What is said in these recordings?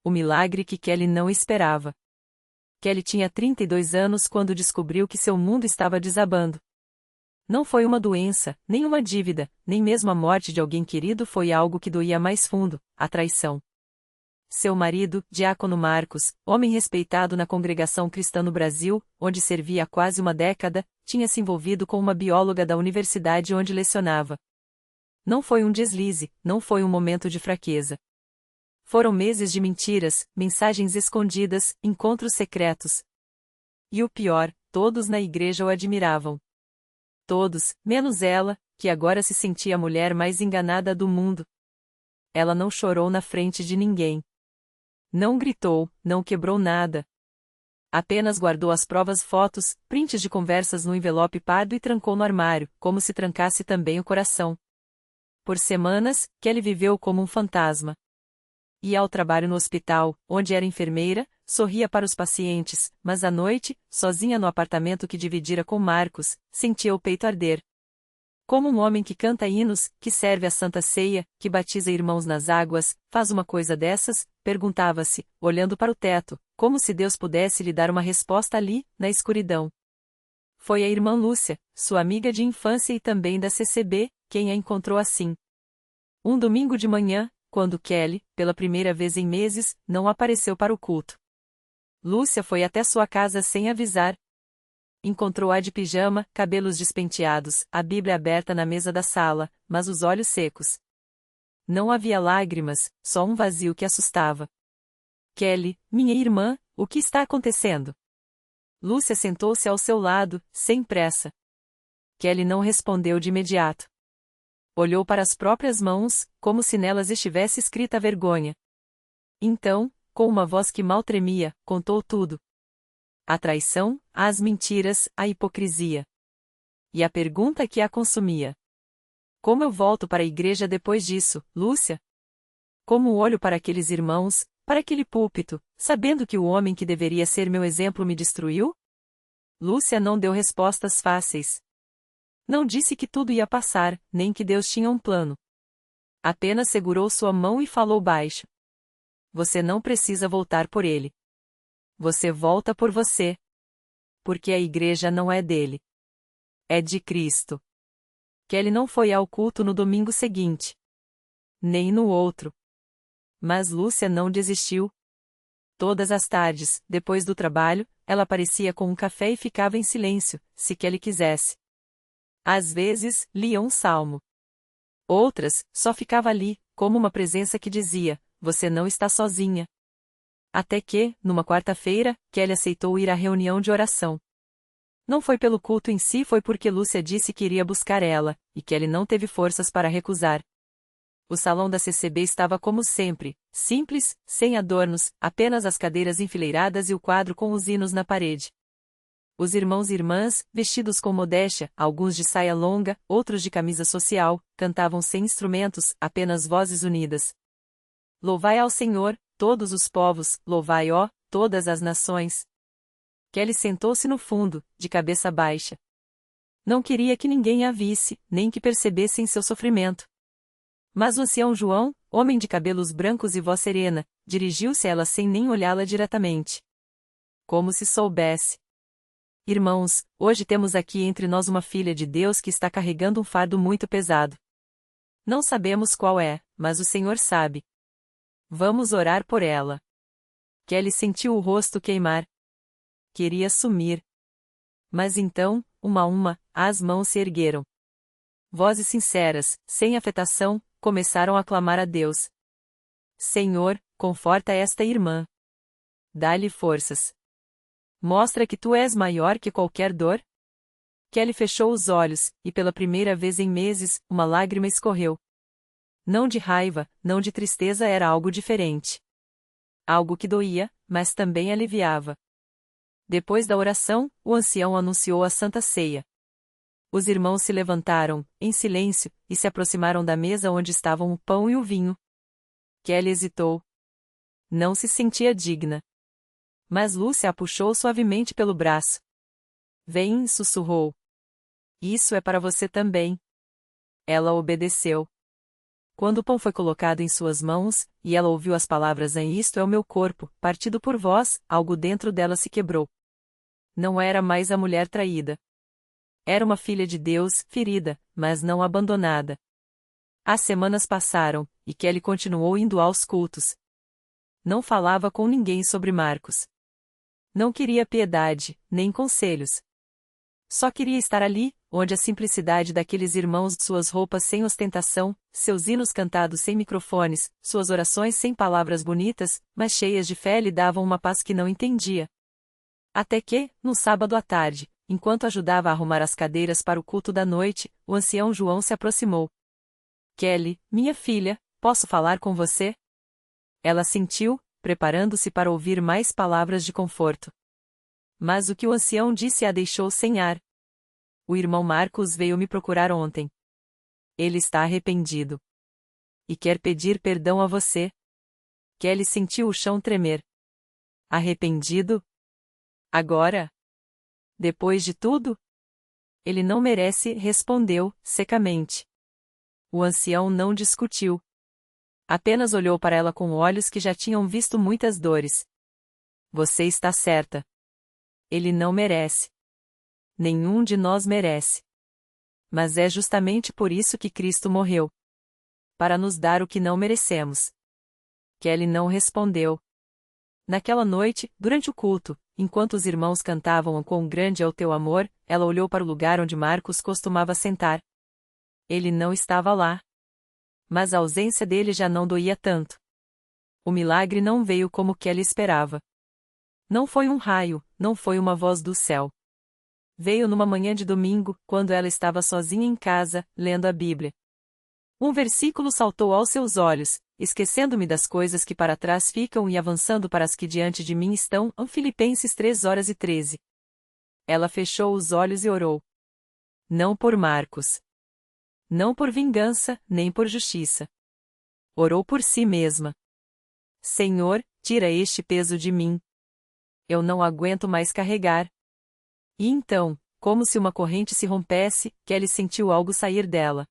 o milagre que Kelly não esperava. Kelly tinha 32 anos quando descobriu que seu mundo estava desabando. Não foi uma doença, nem uma dívida, nem mesmo a morte de alguém querido foi algo que doía mais fundo, a traição. Seu marido, diácono Marcos, homem respeitado na congregação cristã no Brasil, onde servia há quase uma década, tinha se envolvido com uma bióloga da universidade onde lecionava. Não foi um deslize, não foi um momento de fraqueza. Foram meses de mentiras, mensagens escondidas, encontros secretos. E o pior, todos na igreja o admiravam. Todos, menos ela, que agora se sentia a mulher mais enganada do mundo. Ela não chorou na frente de ninguém. Não gritou, não quebrou nada. Apenas guardou as provas fotos, prints de conversas no envelope pardo e trancou no armário, como se trancasse também o coração. Por semanas, Kelly viveu como um fantasma. Ia ao trabalho no hospital, onde era enfermeira, sorria para os pacientes, mas à noite, sozinha no apartamento que dividira com Marcos, sentia o peito arder. Como um homem que canta hinos, que serve a Santa Ceia, que batiza irmãos nas águas, faz uma coisa dessas? Perguntava-se, olhando para o teto, como se Deus pudesse lhe dar uma resposta ali, na escuridão. Foi a irmã Lúcia, sua amiga de infância e também da CCB, quem a encontrou assim. Um domingo de manhã, quando Kelly, pela primeira vez em meses, não apareceu para o culto. Lúcia foi até sua casa sem avisar. Encontrou-a de pijama, cabelos despenteados, a Bíblia aberta na mesa da sala, mas os olhos secos. Não havia lágrimas, só um vazio que assustava. Kelly, minha irmã, o que está acontecendo? Lúcia sentou-se ao seu lado, sem pressa. Kelly não respondeu de imediato. Olhou para as próprias mãos, como se nelas estivesse escrita a vergonha. Então, com uma voz que mal tremia, contou tudo. A traição, as mentiras, a hipocrisia. E a pergunta que a consumia. Como eu volto para a igreja depois disso, Lúcia? Como olho para aqueles irmãos, para aquele púlpito, sabendo que o homem que deveria ser meu exemplo me destruiu? Lúcia não deu respostas fáceis. Não disse que tudo ia passar, nem que Deus tinha um plano. Apenas segurou sua mão e falou baixo. Você não precisa voltar por ele. Você volta por você. Porque a igreja não é dele. É de Cristo. Kelly não foi ao culto no domingo seguinte. Nem no outro. Mas Lúcia não desistiu. Todas as tardes, depois do trabalho, ela aparecia com um café e ficava em silêncio, se Kelly quisesse. Às vezes, lia um salmo. Outras, só ficava ali, como uma presença que dizia, você não está sozinha. Até que, numa quarta-feira, Kelly aceitou ir à reunião de oração. Não foi pelo culto em si, foi porque Lúcia disse que iria buscar ela, e Kelly não teve forças para recusar. O salão da CCB estava como sempre, simples, sem adornos, apenas as cadeiras enfileiradas e o quadro com os hinos na parede. Os irmãos e irmãs, vestidos com modéstia, alguns de saia longa, outros de camisa social, cantavam sem instrumentos, apenas vozes unidas. Louvai ao Senhor, todos os povos, louvai, ó, todas as nações. Kelly sentou-se no fundo, de cabeça baixa. Não queria que ninguém a visse, nem que percebessem seu sofrimento. Mas o ancião João, homem de cabelos brancos e voz serena, dirigiu-se a ela sem nem olhá-la diretamente. Como se soubesse. Irmãos, hoje temos aqui entre nós uma filha de Deus que está carregando um fardo muito pesado. Não sabemos qual é, mas o Senhor sabe. Vamos orar por ela. Kelly sentiu o rosto queimar. Queria sumir. Mas então, uma a uma, as mãos se ergueram. Vozes sinceras, sem afetação, começaram a clamar a Deus. Senhor, conforta esta irmã. Dá-lhe forças. Mostra que tu és maior que qualquer dor. Kelly fechou os olhos, e pela primeira vez em meses, uma lágrima escorreu. Não de raiva, não de tristeza, era algo diferente. Algo que doía, mas também aliviava. Depois da oração, o ancião anunciou a Santa Ceia. Os irmãos se levantaram, em silêncio, e se aproximaram da mesa onde estavam o pão e o vinho. Kelly hesitou. Não se sentia digna. Mas Lúcia a puxou suavemente pelo braço. Vem, sussurrou. Isso é para você também. Ela obedeceu. quando o pão foi colocado em suas mãos, e ela ouviu as palavras: Isto é o meu corpo, partido por vós, algo dentro dela se quebrou. Não era mais a mulher traída. Era uma filha de Deus, ferida, mas não abandonada. As semanas passaram, e Kelly continuou indo aos cultos. Não falava com ninguém sobre Marcos. Não queria piedade, nem conselhos. Só queria estar ali, onde a simplicidade daqueles irmãos, suas roupas sem ostentação, seus hinos cantados sem microfones, suas orações sem palavras bonitas, mas cheias de fé, lhe davam uma paz que não entendia. Até que, num sábado à tarde, enquanto ajudava a arrumar as cadeiras para o culto da noite, o ancião João se aproximou. Kelly, minha filha, posso falar com você? Ela assentiu, preparando-se para ouvir mais palavras de conforto. Mas o que o ancião disse a deixou sem ar. O irmão Marcos veio me procurar ontem. Ele está arrependido. E quer pedir perdão a você. Kelly sentiu o chão tremer. Arrependido? Agora? Depois de tudo? Ele não merece, respondeu, secamente. O ancião não discutiu. Apenas olhou para ela com olhos que já tinham visto muitas dores. Você está certa. Ele não merece. Nenhum de nós merece. Mas é justamente por isso que Cristo morreu. Para nos dar o que não merecemos. Kelly não respondeu. Naquela noite, durante o culto, enquanto os irmãos cantavam Quão grande é o teu amor, ela olhou para o lugar onde Marcos costumava sentar. Ele não estava lá. Mas a ausência dele já não doía tanto. O milagre não veio como Kelly esperava. Não foi um raio, não foi uma voz do céu. Veio numa manhã de domingo, quando ela estava sozinha em casa, lendo a Bíblia. Um versículo saltou aos seus olhos: esquecendo-me das coisas que para trás ficam e avançando para as que diante de mim estão. Filipenses 3:13. Ela fechou os olhos e orou. Não por Marcos. Não por vingança, nem por justiça. Orou por si mesma. Senhor, tira este peso de mim. Eu não aguento mais carregar. E então, como se uma corrente se rompesse, Kelly sentiu algo sair dela.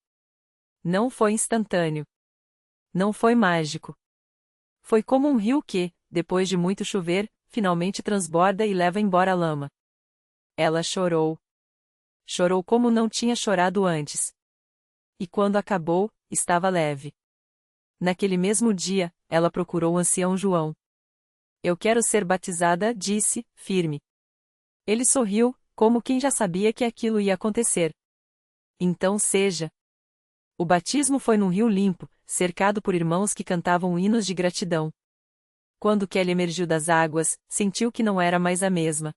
Não foi instantâneo. Não foi mágico. Foi como um rio que, depois de muito chover, finalmente transborda e leva embora a lama. Ela chorou. Chorou como não tinha chorado antes. E quando acabou, estava leve. Naquele mesmo dia, ela procurou o ancião João. Eu quero ser batizada, disse, firme. Ele sorriu, como quem já sabia que aquilo ia acontecer. Então seja. O batismo foi num rio limpo, cercado por irmãos que cantavam hinos de gratidão. Quando Kelly emergiu das águas, sentiu que não era mais a mesma.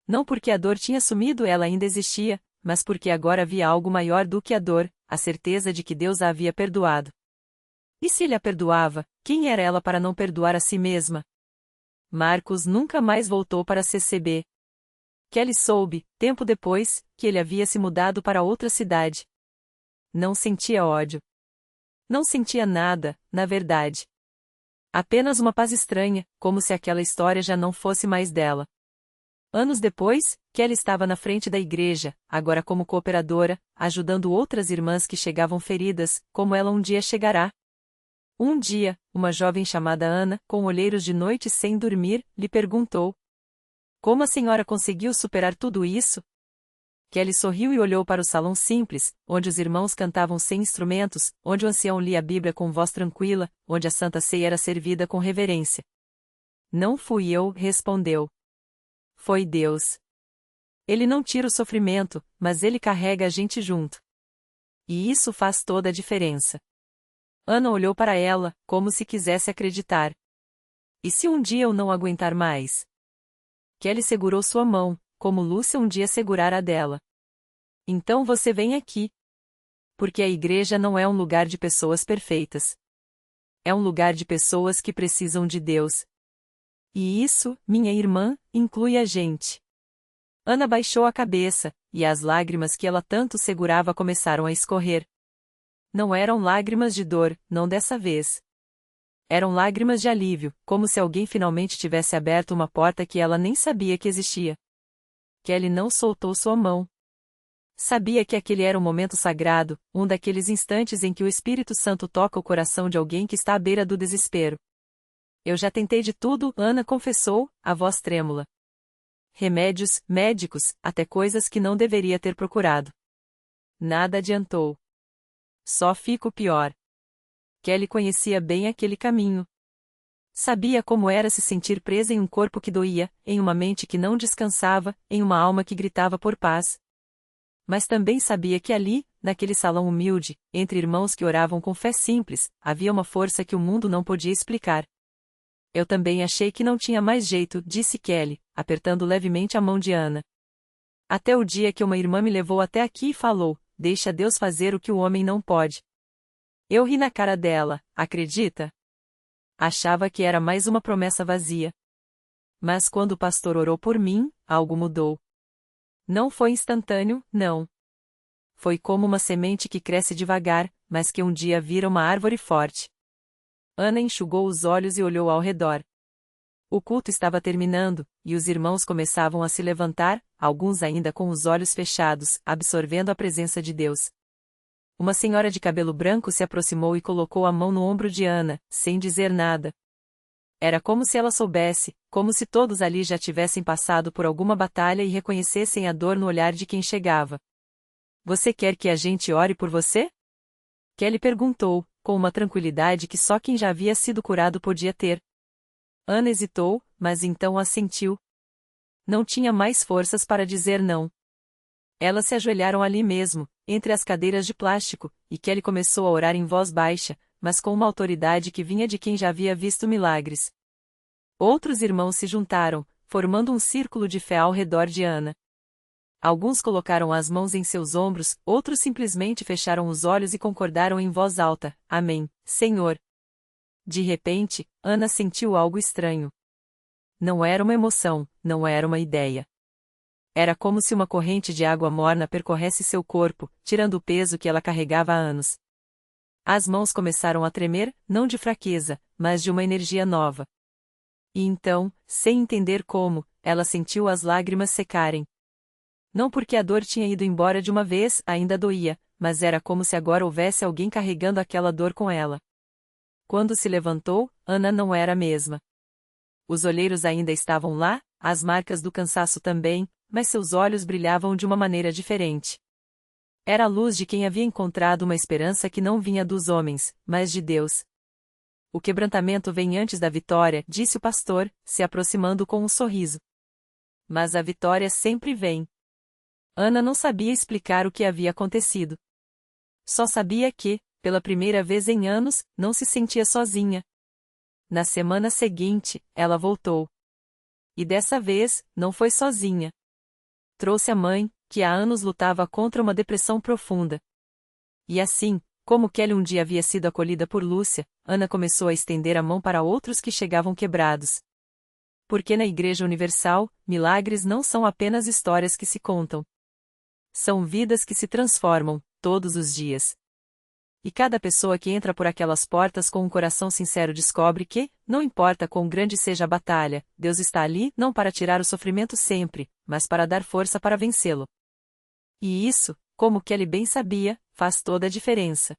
Não porque a dor tinha sumido, ela ainda existia, mas porque agora havia algo maior do que a dor, a certeza de que Deus a havia perdoado. E se ele a perdoava, quem era ela para não perdoar a si mesma? Marcos nunca mais voltou para CCB. Kelly soube, tempo depois, que ele havia se mudado para outra cidade. Não sentia ódio. Não sentia nada, na verdade. Apenas uma paz estranha, como se aquela história já não fosse mais dela. Anos depois, Kelly estava na frente da igreja, agora como cooperadora, ajudando outras irmãs que chegavam feridas, como ela um dia chegará. Um dia, uma jovem chamada Ana, com olheiros de noite sem dormir, lhe perguntou: como a senhora conseguiu superar tudo isso? Kelly sorriu e olhou para o salão simples, onde os irmãos cantavam sem instrumentos, onde o ancião lia a Bíblia com voz tranquila, onde a Santa Ceia era servida com reverência. Não fui eu, respondeu. Foi Deus. Ele não tira o sofrimento, mas ele carrega a gente junto. E isso faz toda a diferença. Ana olhou para ela, como se quisesse acreditar. E se um dia eu não aguentar mais? Kelly segurou sua mão, como Lúcia um dia segurara a dela. Então você vem aqui. Porque a igreja não é um lugar de pessoas perfeitas. É um lugar de pessoas que precisam de Deus. E isso, minha irmã, inclui a gente. Ana baixou a cabeça, e as lágrimas que ela tanto segurava começaram a escorrer. Não eram lágrimas de dor, não dessa vez. Eram lágrimas de alívio, como se alguém finalmente tivesse aberto uma porta que ela nem sabia que existia. Kelly não soltou sua mão. Sabia que aquele era um momento sagrado, um daqueles instantes em que o Espírito Santo toca o coração de alguém que está à beira do desespero. Eu já tentei de tudo, Ana confessou, a voz trêmula. Remédios, médicos, até coisas que não deveria ter procurado. Nada adiantou. Só fico pior. Kelly conhecia bem aquele caminho. Sabia como era se sentir presa em um corpo que doía, em uma mente que não descansava, em uma alma que gritava por paz. Mas também sabia que ali, naquele salão humilde, entre irmãos que oravam com fé simples, havia uma força que o mundo não podia explicar. Eu também achei que não tinha mais jeito, disse Kelly, apertando levemente a mão de Ana. Até o dia que uma irmã me levou até aqui e falou: deixa Deus fazer o que o homem não pode. Eu ri na cara dela, acredita? Achava que era mais uma promessa vazia. Mas quando o pastor orou por mim, algo mudou. Não foi instantâneo, não. Foi como uma semente que cresce devagar, mas que um dia vira uma árvore forte. Ana enxugou os olhos e olhou ao redor. O culto estava terminando, e os irmãos começavam a se levantar, alguns ainda com os olhos fechados, absorvendo a presença de Deus. Uma senhora de cabelo branco se aproximou e colocou a mão no ombro de Ana, sem dizer nada. Era como se ela soubesse, como se todos ali já tivessem passado por alguma batalha e reconhecessem a dor no olhar de quem chegava. Você quer que a gente ore por você? Kelly perguntou, com uma tranquilidade que só quem já havia sido curado podia ter. Ana hesitou, mas então assentiu. Não tinha mais forças para dizer não. Elas se ajoelharam ali mesmo, entre as cadeiras de plástico, e Kelly começou a orar em voz baixa, mas com uma autoridade que vinha de quem já havia visto milagres. Outros irmãos se juntaram, formando um círculo de fé ao redor de Ana. Alguns colocaram as mãos em seus ombros, outros simplesmente fecharam os olhos e concordaram em voz alta: Amém, Senhor. De repente, Ana sentiu algo estranho. Não era uma emoção, não era uma ideia. Era como se uma corrente de água morna percorresse seu corpo, tirando o peso que ela carregava há anos. As mãos começaram a tremer, não de fraqueza, mas de uma energia nova. E então, sem entender como, ela sentiu as lágrimas secarem. Não porque a dor tinha ido embora de uma vez, ainda doía, mas era como se agora houvesse alguém carregando aquela dor com ela. Quando se levantou, Ana não era a mesma. Os olheiros ainda estavam lá, as marcas do cansaço também, mas seus olhos brilhavam de uma maneira diferente. Era a luz de quem havia encontrado uma esperança que não vinha dos homens, mas de Deus. O quebrantamento vem antes da vitória, disse o pastor, se aproximando com um sorriso. Mas a vitória sempre vem. Ana não sabia explicar o que havia acontecido. Só sabia que, pela primeira vez em anos, não se sentia sozinha. Na semana seguinte, ela voltou. E dessa vez, não foi sozinha. Trouxe a mãe, que há anos lutava contra uma depressão profunda. E assim, como Kelly um dia havia sido acolhida por Lúcia, Ana começou a estender a mão para outros que chegavam quebrados. Porque na Igreja Universal, milagres não são apenas histórias que se contam. São vidas que se transformam, todos os dias. E cada pessoa que entra por aquelas portas com um coração sincero descobre que, não importa quão grande seja a batalha, Deus está ali não para tirar o sofrimento sempre, mas para dar força para vencê-lo. E isso, como Kelly bem sabia, faz toda a diferença.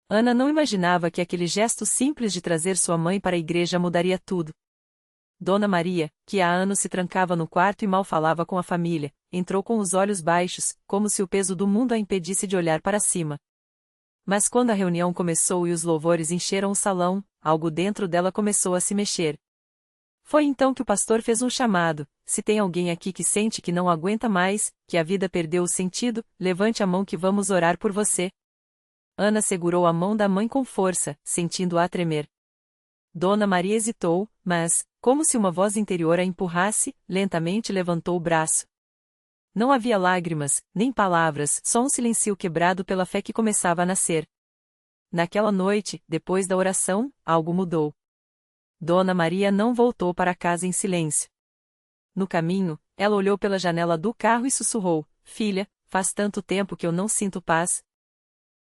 Ana não imaginava que aquele gesto simples de trazer sua mãe para a igreja mudaria tudo. Dona Maria, que há anos se trancava no quarto e mal falava com a família, entrou com os olhos baixos, como se o peso do mundo a impedisse de olhar para cima. Mas quando a reunião começou e os louvores encheram o salão, algo dentro dela começou a se mexer. Foi então que o pastor fez um chamado: se tem alguém aqui que sente que não aguenta mais, que a vida perdeu o sentido, levante a mão que vamos orar por você. Ana segurou a mão da mãe com força, sentindo-a tremer. Dona Maria hesitou, mas, como se uma voz interior a empurrasse, lentamente levantou o braço. Não havia lágrimas, nem palavras, só um silêncio quebrado pela fé que começava a nascer. Naquela noite, depois da oração, algo mudou. Dona Maria não voltou para casa em silêncio. No caminho, ela olhou pela janela do carro e sussurrou: Filha, faz tanto tempo que eu não sinto paz.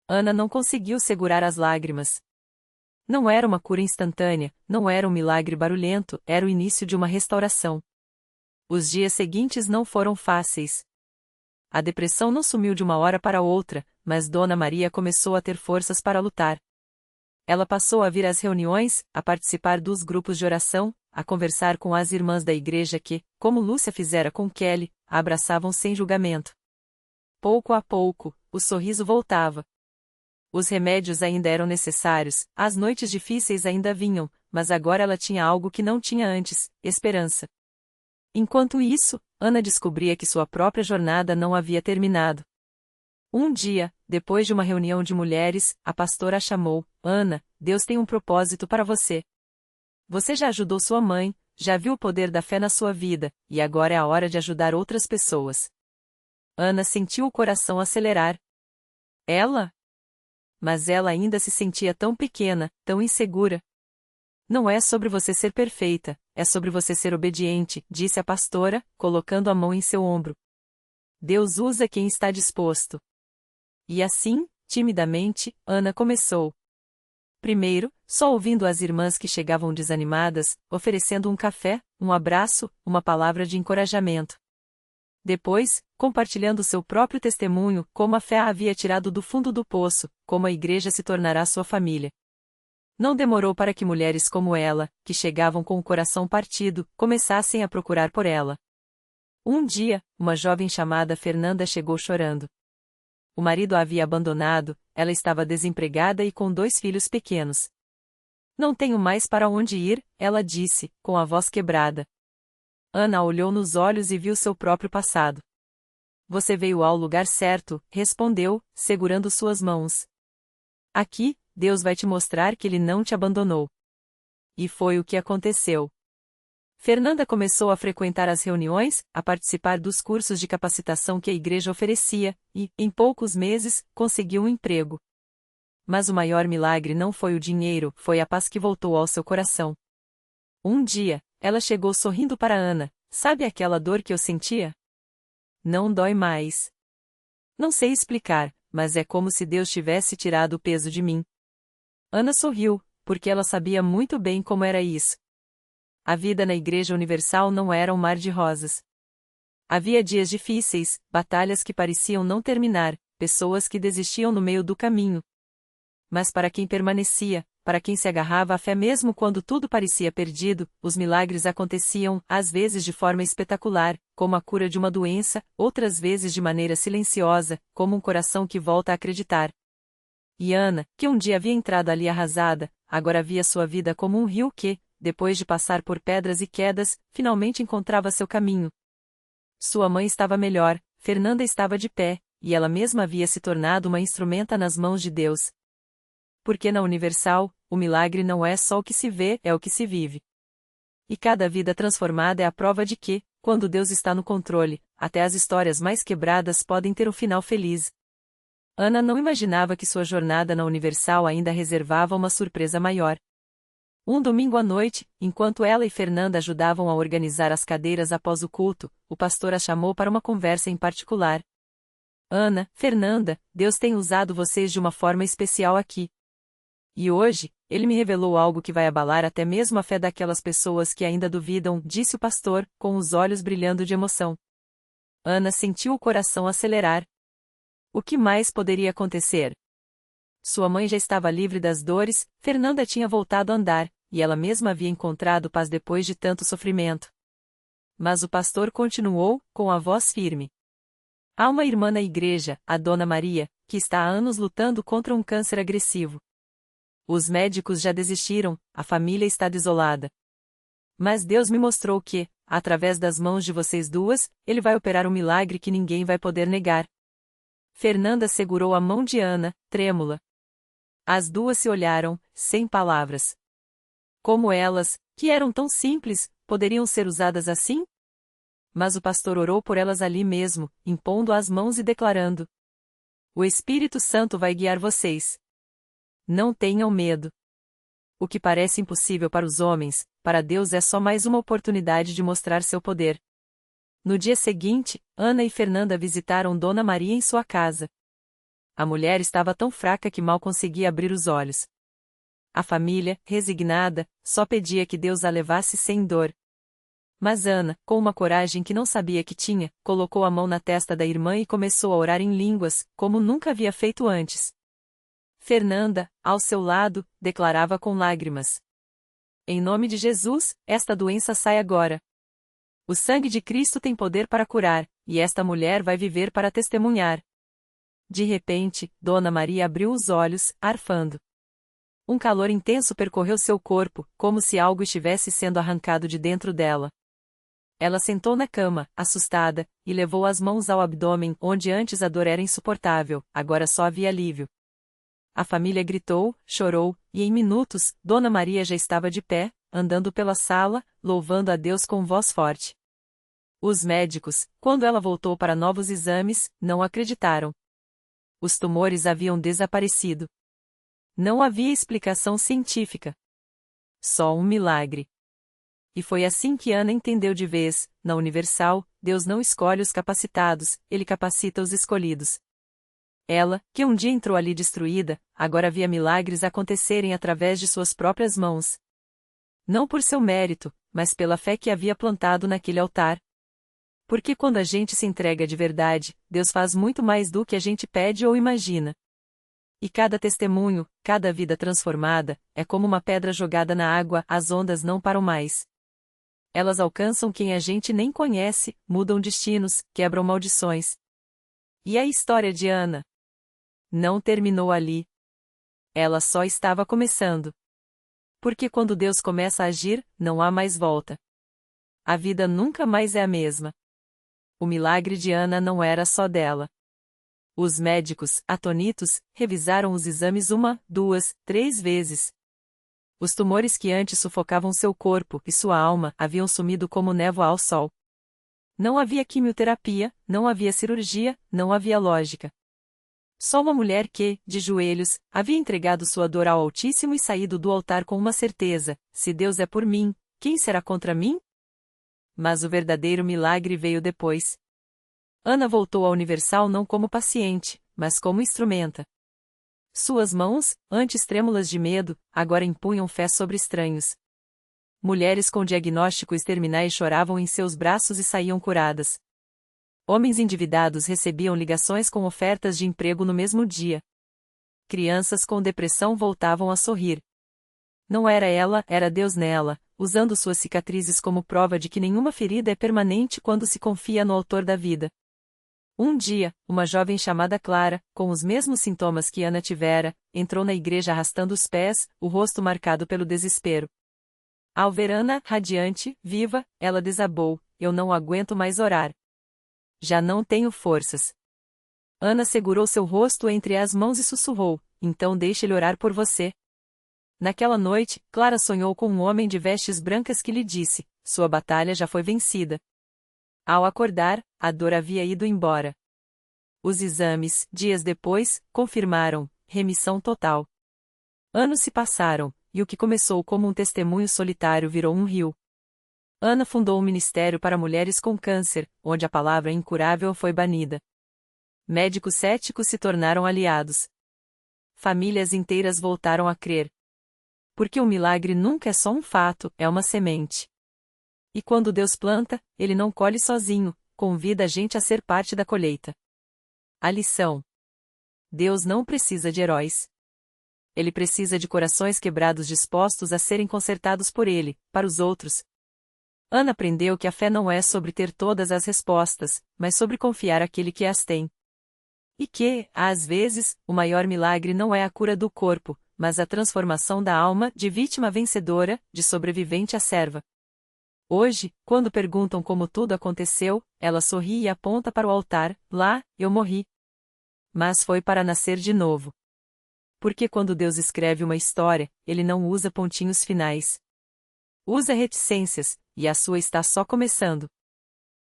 Ana não conseguiu segurar as lágrimas. Não era uma cura instantânea, não era um milagre barulhento, era o início de uma restauração. Os dias seguintes não foram fáceis. A depressão não sumiu de uma hora para outra, mas Dona Maria começou a ter forças para lutar. Ela passou a vir às reuniões, a participar dos grupos de oração, a conversar com as irmãs da igreja que, como Lúcia fizera com Kelly, a abraçavam sem julgamento. Pouco a pouco, o sorriso voltava. Os remédios ainda eram necessários, as noites difíceis ainda vinham, mas agora ela tinha algo que não tinha antes: esperança. Enquanto isso, Ana descobria que sua própria jornada não havia terminado. Um dia, depois de uma reunião de mulheres, a pastora a chamou: Ana, Deus tem um propósito para você. Você já ajudou sua mãe, já viu o poder da fé na sua vida, e agora é a hora de ajudar outras pessoas. Ana sentiu o coração acelerar. Ela? Mas ela ainda se sentia tão pequena, tão insegura. Não é sobre você ser perfeita, é sobre você ser obediente, disse a pastora, colocando a mão em seu ombro. Deus usa quem está disposto. E assim, timidamente, Ana começou. Primeiro, só ouvindo as irmãs que chegavam desanimadas, oferecendo um café, um abraço, uma palavra de encorajamento. Depois, compartilhando seu próprio testemunho, como a fé a havia tirado do fundo do poço, como a igreja se tornará sua família. Não demorou para que mulheres como ela, que chegavam com o coração partido, começassem a procurar por ela. Um dia, uma jovem chamada Fernanda chegou chorando. O marido a havia abandonado, ela estava desempregada e com 2 filhos pequenos. Não tenho mais para onde ir, ela disse, com a voz quebrada. Ana olhou nos olhos e viu seu próprio passado. Você veio ao lugar certo, respondeu, segurando suas mãos. Aqui, Deus vai te mostrar que Ele não te abandonou. E foi o que aconteceu. Fernanda começou a frequentar as reuniões, a participar dos cursos de capacitação que a igreja oferecia, e, em poucos meses, conseguiu um emprego. Mas o maior milagre não foi o dinheiro, foi a paz que voltou ao seu coração. Um dia, ela chegou sorrindo para Ana: sabe aquela dor que eu sentia? Não dói mais. Não sei explicar, mas é como se Deus tivesse tirado o peso de mim. Ana sorriu, porque ela sabia muito bem como era isso. A vida na Igreja Universal não era um mar de rosas. Havia dias difíceis, batalhas que pareciam não terminar, pessoas que desistiam no meio do caminho. Mas para quem permanecia, para quem se agarrava à fé mesmo quando tudo parecia perdido, os milagres aconteciam, às vezes de forma espetacular, como a cura de uma doença, outras vezes de maneira silenciosa, como um coração que volta a acreditar. E Ana, que um dia havia entrado ali arrasada, agora via sua vida como um rio que, depois de passar por pedras e quedas, finalmente encontrava seu caminho. Sua mãe estava melhor, Fernanda estava de pé, e ela mesma havia se tornado uma instrumenta nas mãos de Deus. Porque na Universal, o milagre não é só o que se vê, é o que se vive. E cada vida transformada é a prova de que, quando Deus está no controle, até as histórias mais quebradas podem ter um final feliz. Ana não imaginava que sua jornada na Universal ainda reservava uma surpresa maior. Um domingo à noite, enquanto ela e Fernanda ajudavam a organizar as cadeiras após o culto, o pastor a chamou para uma conversa em particular. Ana, Fernanda, Deus tem usado vocês de uma forma especial aqui. E hoje, Ele me revelou algo que vai abalar até mesmo a fé daquelas pessoas que ainda duvidam, disse o pastor, com os olhos brilhando de emoção. Ana sentiu o coração acelerar. O que mais poderia acontecer? Sua mãe já estava livre das dores, Fernanda tinha voltado a andar, e ela mesma havia encontrado paz depois de tanto sofrimento. Mas o pastor continuou, com a voz firme. Há uma irmã na igreja, a Dona Maria, que está há anos lutando contra um câncer agressivo. Os médicos já desistiram, a família está desolada. Mas Deus me mostrou que, através das mãos de vocês duas, Ele vai operar um milagre que ninguém vai poder negar. Fernanda segurou a mão de Ana, trêmula. As duas se olharam, sem palavras. Como elas, que eram tão simples, poderiam ser usadas assim? Mas o pastor orou por elas ali mesmo, impondo as mãos e declarando: o Espírito Santo vai guiar vocês. Não tenham medo. O que parece impossível para os homens, para Deus é só mais uma oportunidade de mostrar seu poder. No dia seguinte, Ana e Fernanda visitaram Dona Maria em sua casa. A mulher estava tão fraca que mal conseguia abrir os olhos. A família, resignada, só pedia que Deus a levasse sem dor. Mas Ana, com uma coragem que não sabia que tinha, colocou a mão na testa da irmã e começou a orar em línguas, como nunca havia feito antes. Fernanda, ao seu lado, declarava com lágrimas: Em nome de Jesus, esta doença sai agora. O sangue de Cristo tem poder para curar, e esta mulher vai viver para testemunhar. De repente, Dona Maria abriu os olhos, arfando. Um calor intenso percorreu seu corpo, como se algo estivesse sendo arrancado de dentro dela. Ela sentou na cama, assustada, e levou as mãos ao abdômen, onde antes a dor era insuportável, agora só havia alívio. A família gritou, chorou, e em minutos, Dona Maria já estava de pé, andando pela sala, louvando a Deus com voz forte. Os médicos, quando ela voltou para novos exames, não acreditaram. Os tumores haviam desaparecido. Não havia explicação científica. Só um milagre. E foi assim que Ana entendeu de vez: na Universal, Deus não escolhe os capacitados, Ele capacita os escolhidos. Ela, que um dia entrou ali destruída, agora via milagres acontecerem através de suas próprias mãos. Não por seu mérito, mas pela fé que havia plantado naquele altar. Porque quando a gente se entrega de verdade, Deus faz muito mais do que a gente pede ou imagina. E cada testemunho, cada vida transformada, é como uma pedra jogada na água, as ondas não param mais. Elas alcançam quem a gente nem conhece, mudam destinos, quebram maldições. E a história de Ana não terminou ali. Ela só estava começando. Porque quando Deus começa a agir, não há mais volta. A vida nunca mais é a mesma. O milagre de Ana não era só dela. Os médicos, atonitos, revisaram os exames 1, 2, 3 vezes. Os tumores que antes sufocavam seu corpo e sua alma haviam sumido como névoa ao sol. Não havia quimioterapia, não havia cirurgia, não havia lógica. Só uma mulher que, de joelhos, havia entregado sua dor ao Altíssimo e saído do altar com uma certeza: se Deus é por mim, quem será contra mim? Mas o verdadeiro milagre veio depois. Ana voltou à Universal não como paciente, mas como instrumenta. Suas mãos, antes trêmulas de medo, agora impunham fé sobre estranhos. Mulheres com diagnósticos terminais choravam em seus braços e saíam curadas. Homens endividados recebiam ligações com ofertas de emprego no mesmo dia. Crianças com depressão voltavam a sorrir. Não era ela, era Deus nela, usando suas cicatrizes como prova de que nenhuma ferida é permanente quando se confia no Autor da vida. Um dia, uma jovem chamada Clara, com os mesmos sintomas que Ana tivera, entrou na igreja arrastando os pés, o rosto marcado pelo desespero. Ao ver Ana, radiante, viva, ela desabou: eu não aguento mais orar. Já não tenho forças. Ana segurou seu rosto entre as mãos e sussurrou: então deixe-ele orar por você. Naquela noite, Clara sonhou com um homem de vestes brancas que lhe disse: sua batalha já foi vencida. Ao acordar, a dor havia ido embora. Os exames, dias depois, confirmaram remissão total. Anos se passaram, e o que começou como um testemunho solitário virou um rio. Ana fundou um ministério para mulheres com câncer, onde a palavra incurável foi banida. Médicos céticos se tornaram aliados. Famílias inteiras voltaram a crer. Porque o milagre nunca é só um fato, é uma semente. E quando Deus planta, Ele não colhe sozinho, convida a gente a ser parte da colheita. A lição: Deus não precisa de heróis. Ele precisa de corações quebrados dispostos a serem consertados por Ele, para os outros. Ana aprendeu que a fé não é sobre ter todas as respostas, mas sobre confiar àquele que as tem. E que, às vezes, o maior milagre não é a cura do corpo, mas a transformação da alma de vítima a vencedora, de sobrevivente a serva. Hoje, quando perguntam como tudo aconteceu, ela sorri e aponta para o altar: lá, eu morri. Mas foi para nascer de novo. Porque quando Deus escreve uma história, Ele não usa pontinhos finais. Usa reticências, e a sua está só começando.